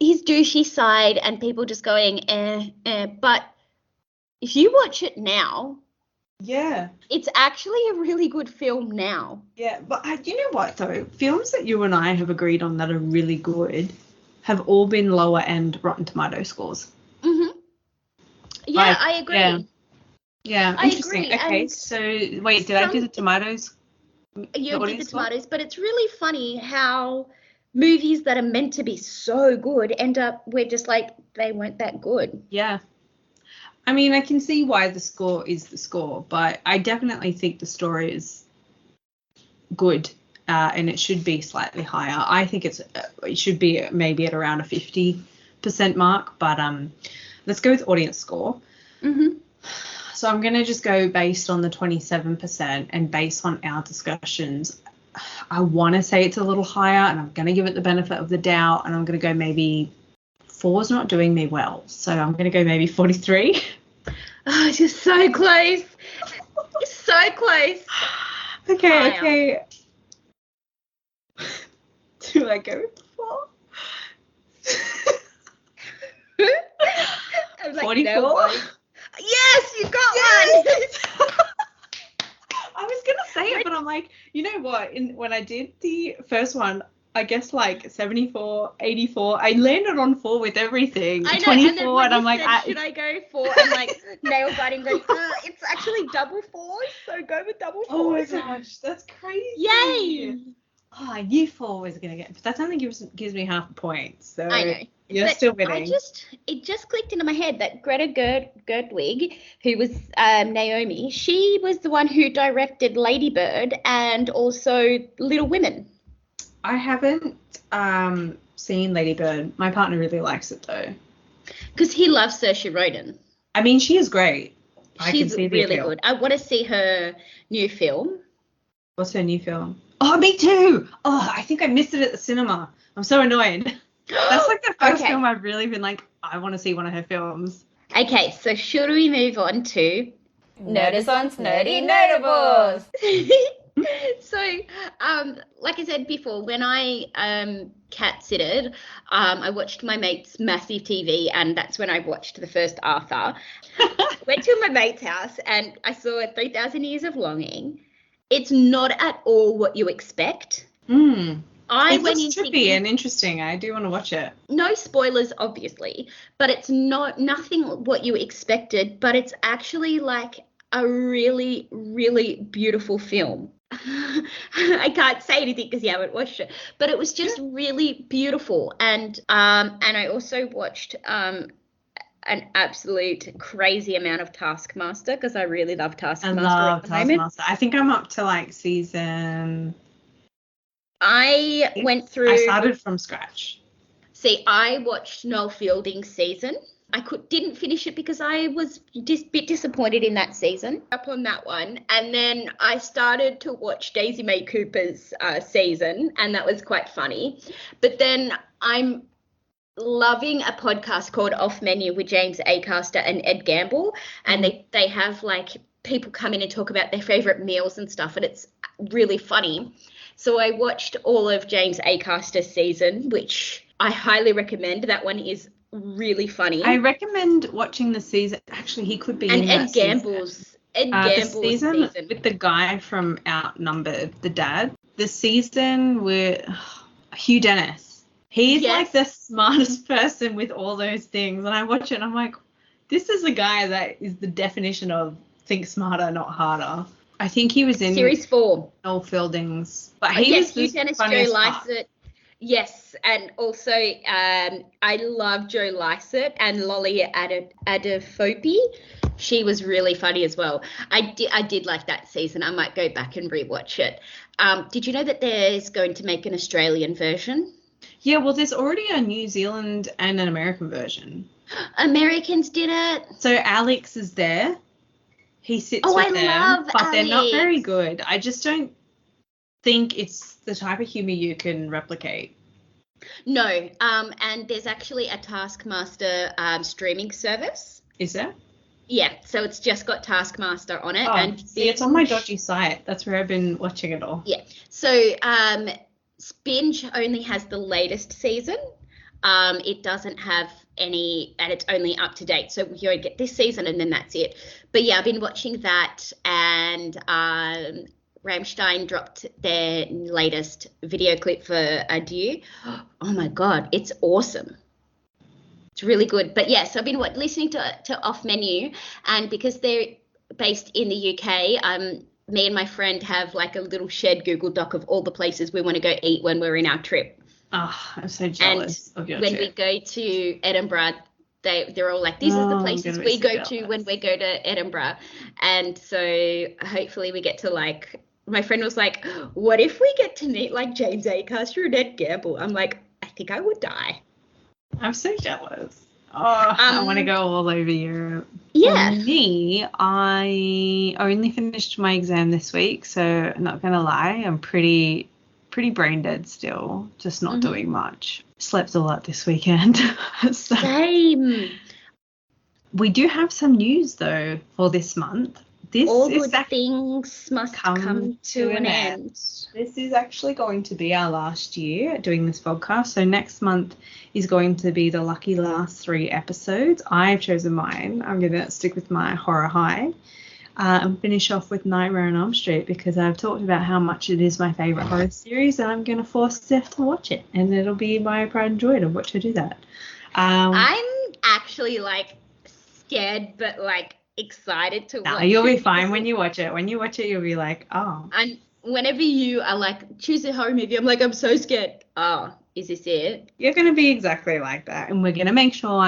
his douchey side, and people just going But if you watch it now, Yeah. it's actually a really good film now. Yeah, but you know what though? Films that you and I have agreed on that are really good have all been lower end Rotten Tomato scores. Mm-hmm. Yeah, Like, I agree. yeah. Yeah, I interesting. agree, Okay, and so wait, did I do the tomatoes? You did the audience score? tomatoes, but it's really funny how movies that are meant to be so good end up, we're just like, they weren't that good. Yeah. I mean, I can see why the score is the score, but I definitely think the story is good, and it should be slightly higher. I think it should be maybe at around a 50% mark, but let's go with audience score. Mm-hmm. So I'm going to just go based on the 27%, and based on our discussions, I want to say it's a little higher, and I'm going to give it the benefit of the doubt, and I'm going to go maybe 4's not doing me well. So I'm going to go maybe 43. Oh, just so close. So close. Okay, Higher. okay. Do I go with 4? I'm like, 44? no way. Yes, you got one. I was going to say it, but I'm like, you know what? When I did the first one, I guess like 74, 84, I landed on 4 with everything. I know, 24, and then when I'm you like, said, should I go 4? I'm like, nail biting, going, it's actually double 4s, so go with double 4s. oh my gosh, that's crazy. Yay! Oh, I knew 4 was going to get, but that only gives me half a point. So I know. you're But still winning. It just clicked into my head that Greta Gerwig, who was Naomi, she was the one who directed Lady Bird and also Little Women. I haven't seen Lady Bird. My partner really likes it though. Because he loves Saoirse Ronan. I mean, she is great. I can She's see the really appeal. good. I want to see her new film. What's her new film? Oh, me too. Oh, I think I missed it at the cinema. I'm so annoyed. That's like the first Okay. film I've really been like, I want to see one of her films. Okay, so should we move on to Nerdison's Nerdy Notables. So, like I said before, when I cat sitted, I watched my mate's massive TV, and that's when I watched the first Arthur. Went to my mate's house, and I saw 3,000 Years of Longing. It's not at all what you expect. I It went looks in trippy thinking, and interesting. I do want to watch it. no spoilers, obviously, but it's nothing what you expected, but it's actually like a really, really beautiful film. I can't say anything because you haven't watched it, but it was just really beautiful. And I also watched an absolute crazy amount of Taskmaster because I really love I Taskmaster love at the moment. Taskmaster. I think I'm up to like season. I went through. I started from scratch. See, I watched Noel Fielding's season. I didn't finish it because I was just a bit disappointed in that season. Up on that one, and then I started to watch Daisy May Cooper's season, and that was quite funny. But then I'm loving a podcast called Off Menu with James Acaster and Ed Gamble, and they have like people come in and talk about their favorite meals and stuff, and it's really funny. So I watched all of James Acaster's season, which I highly recommend. That one is really funny. I recommend watching the season. Actually, he could be and in Ed that season. Gamble's The season with the guy from Outnumbered, the dad. The season with Hugh Dennis. He's Yes. like the smartest person with all those things. And I watch it and I'm like, this is a guy that is the definition of think smarter, not harder. I think he was in Series 4. Noel Fielding's. But Yes, he was Hugh the Dennis, Joe funniest part. Lycett. Yes, and also I love Joe Lycett and Lolly Adefope. She was really funny as well. I did like that season. I might go back and rewatch it. Did you know that there's going to make an Australian version? Yeah, well, there's already a New Zealand and an American version. Americans did it. So Alex is there. He sits Oh, with I them, love but they're not very Alex. good. I just don't think it's the type of humor you can replicate. No, and there's actually a Taskmaster streaming service. Is there? Yeah, so it's just got Taskmaster on it. Oh, And see, it's on my dodgy site. That's where I've been watching it all. Yeah, so Binge only has the latest season. It doesn't have any, and it's only up to date. So you only get this season and then that's it. But yeah, I've been watching that, and Rammstein dropped their latest video clip for Adieu. Oh my God, it's awesome. It's really good. But yes, I've been listening to Off Menu, and because they're based in the UK, me and my friend have like a little shared Google Doc of all the places we want to go eat when we're in our trip. Oh, I'm so jealous of your When trip. we go to Edinburgh, they're all like, these are the Oh, I'm places gonna we be so go to when we go to Edinburgh. And so hopefully we get to like, my friend was like, what if we get to meet like James Acaster and Ed Gamble? I'm like, I think I would die. I'm so jealous. Oh, I want to go all over Europe. Yeah. For me, I only finished my exam this week, so I'm not going to lie, I'm pretty brain dead still, just not doing much. Slept a lot this weekend. So Same. we do have some news, though, for this month. This All is good things must come to an end. This is actually going to be our last year doing this podcast. So next month is going to be the lucky last 3 episodes. I've chosen mine. I'm going to stick with my horror high and finish off with Nightmare on Elm Street because I've talked about how much it is my favourite horror series, and I'm going to force Steph to watch it. And it'll be my pride and joy to watch her do that. I'm actually like scared but like excited to watch You'll be it. fine when you watch it. When you watch it, you'll be like, oh. And whenever you are like, choose a horror movie, I'm like, I'm so scared. Oh, is this it? You're going to be exactly like that. And I'm going to make sure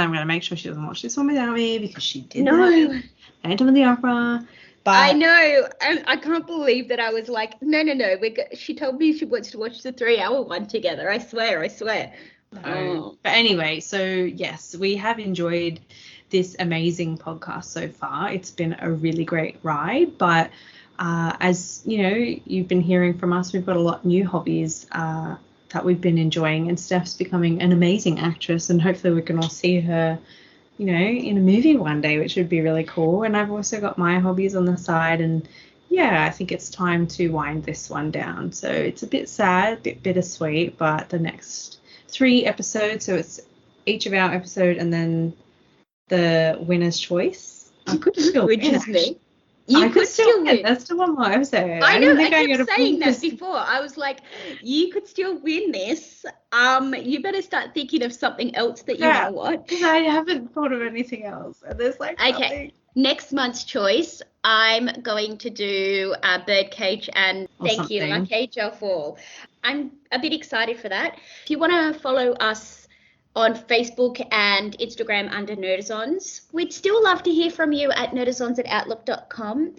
she doesn't watch this one without me because she did that. Phantom of the Opera. But I know. And I can't believe that I was like, no. She told me she wants to watch the 3-hour one together. I swear. no. But anyway, so yes, we have enjoyed this amazing podcast so far. It's been a really great ride. But as you know, you've been hearing from us, we've got a lot of new hobbies that we've been enjoying, and Steph's becoming an amazing actress, and hopefully we can all see her, you know, in a movie one day, which would be really cool. And I've also got my hobbies on the side, and yeah, I think it's time to wind this one down. So it's a bit sad, a bit bittersweet, but the next 3 episodes, so it's each of our episode and then the winner's choice. I could still Which win, is me. actually. You I could still win. That's the one more episode. I know, I didn't kept got saying that this. before. I was like, you could still win this. You better start thinking of something else that you want to watch. Because I haven't thought of anything else. And there's like Okay. nothing. Next month's choice, I'm going to do Birdcage and Or Thank You, something. Like Angel Fall. I'm a bit excited for that. If you want to follow us on Facebook and Instagram under Nerdazons, we'd still love to hear from you at nerdazons@outlook.com.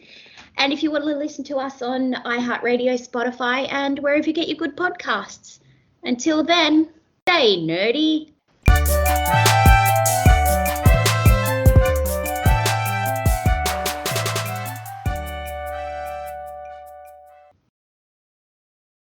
And if you want to listen to us on iHeartRadio, Spotify, and wherever you get your good podcasts. Until then, stay nerdy.